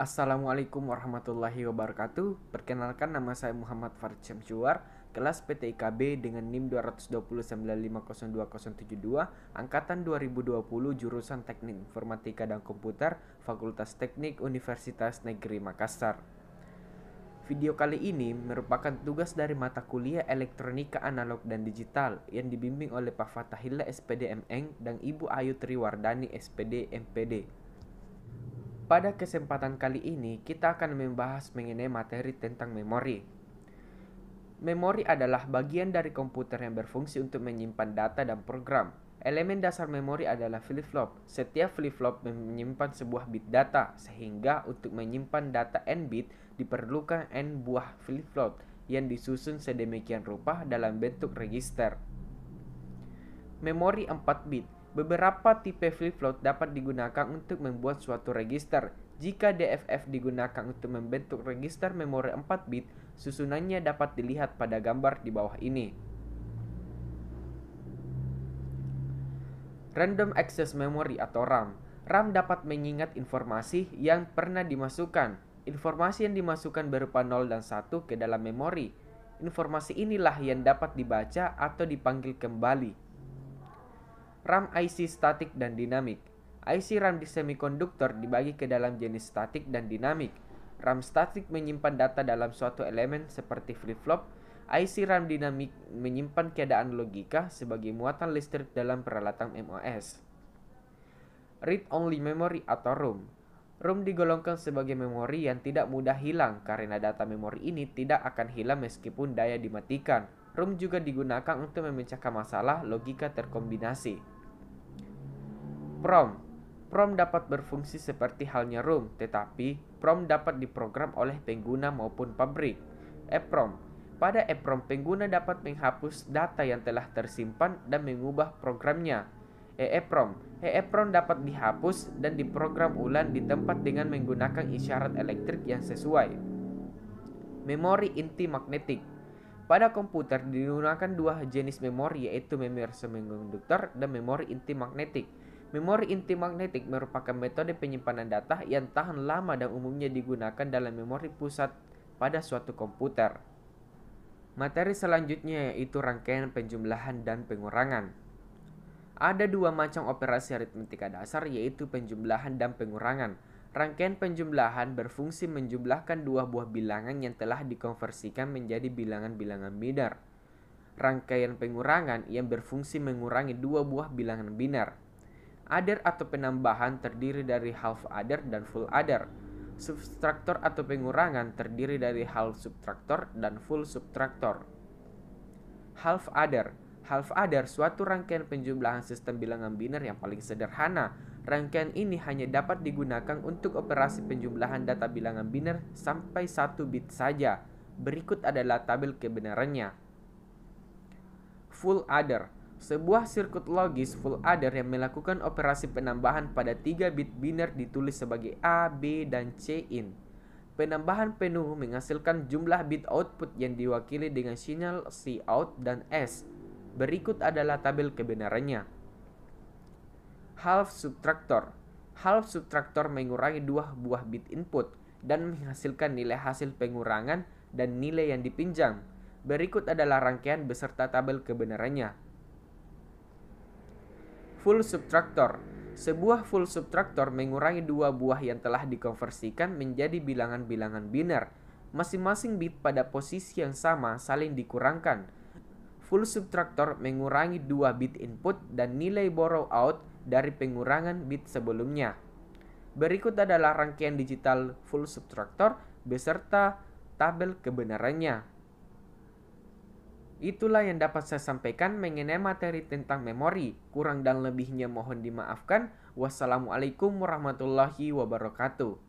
Assalamualaikum warahmatullahi wabarakatuh. Perkenalkan, nama saya Muhammad Farid Syamsuar, kelas PTIKB dengan NIM 229502072, angkatan 2020, jurusan Teknik Informatika dan Komputer, Fakultas Teknik Universitas Negeri Makassar. Video kali ini merupakan tugas dari mata kuliah Elektronika Analog dan Digital yang dibimbing oleh Pak Fatahillah SPD MN dan Ibu Ayu Triwardani SPD MPD. Pada kesempatan kali ini, kita akan membahas mengenai materi tentang memori. Memori adalah bagian dari komputer yang berfungsi untuk menyimpan data dan program. Elemen dasar memori adalah flip-flop. Setiap flip-flop menyimpan sebuah bit data, sehingga untuk menyimpan data n bit diperlukan n buah flip-flop yang disusun sedemikian rupa dalam bentuk register. Memori 4 bit. Beberapa tipe flip-flop dapat digunakan untuk membuat suatu register. Jika DFF digunakan untuk membentuk register memori 4 bit, susunannya dapat dilihat pada gambar di bawah ini. Random Access Memory atau RAM. RAM dapat mengingat informasi yang pernah dimasukkan. Informasi yang dimasukkan berupa 0 dan 1 ke dalam memori. Informasi inilah yang dapat dibaca atau dipanggil kembali. RAM IC statik dan dinamik. IC RAM di semikonduktor dibagi ke dalam jenis statik dan dinamik. RAM statik menyimpan data dalam suatu elemen seperti flip-flop. IC RAM dinamik menyimpan keadaan logika sebagai muatan listrik dalam peralatan MOS. Read-only memory atau ROM. ROM digolongkan sebagai memori yang tidak mudah hilang karena data memori ini tidak akan hilang meskipun daya dimatikan. ROM juga digunakan untuk memecahkan masalah logika terkombinasi. PROM dapat berfungsi seperti halnya ROM, tetapi PROM dapat diprogram oleh pengguna maupun pabrik. EPROM. Pada EPROM, pengguna dapat menghapus data yang telah tersimpan dan mengubah programnya. EEPROM dapat dihapus dan diprogram ulang di tempat dengan menggunakan isyarat elektrik yang sesuai. Memori inti magnetik. Pada komputer digunakan dua jenis memori, yaitu memori semikonduktor dan memori inti magnetik. Memori inti magnetik merupakan metode penyimpanan data yang tahan lama dan umumnya digunakan dalam memori pusat pada suatu komputer. Materi selanjutnya yaitu rangkaian penjumlahan dan pengurangan. Ada dua macam operasi aritmetika dasar, yaitu penjumlahan dan pengurangan. Rangkaian penjumlahan berfungsi menjumlahkan dua buah bilangan yang telah dikonversikan menjadi bilangan-bilangan biner. Rangkaian pengurangan yang berfungsi mengurangi dua buah bilangan biner. Adder atau penambahan terdiri dari half adder dan full adder. Subtraktor atau pengurangan terdiri dari half subtraktor dan full subtraktor. Half adder. Half adder suatu rangkaian penjumlahan sistem bilangan biner yang paling sederhana. Rangkaian ini hanya dapat digunakan untuk operasi penjumlahan data bilangan biner sampai 1 bit saja. Berikut adalah tabel kebenarannya. Full adder. Sebuah sirkuit logis full adder yang melakukan operasi penambahan pada 3 bit biner ditulis sebagai A, B, dan C in. Penambahan penuh menghasilkan jumlah bit output yang diwakili dengan sinyal C out dan S. Berikut adalah tabel kebenarannya. Half subtraktor. Half subtraktor mengurangi dua buah bit input dan menghasilkan nilai hasil pengurangan dan nilai yang dipinjam. Berikut adalah rangkaian beserta tabel kebenarannya. Full subtraktor. Sebuah full subtraktor mengurangi dua buah yang telah dikonversikan menjadi bilangan-bilangan biner. Masing-masing bit pada posisi yang sama saling dikurangkan. Full subtraktor mengurangi dua bit input dan nilai borrow out dari pengurangan bit sebelumnya. Berikut adalah rangkaian digital full subtraktor beserta tabel kebenarannya. Itulah yang dapat saya sampaikan mengenai materi tentang memori. Kurang dan lebihnya mohon dimaafkan. Wassalamualaikum warahmatullahi wabarakatuh.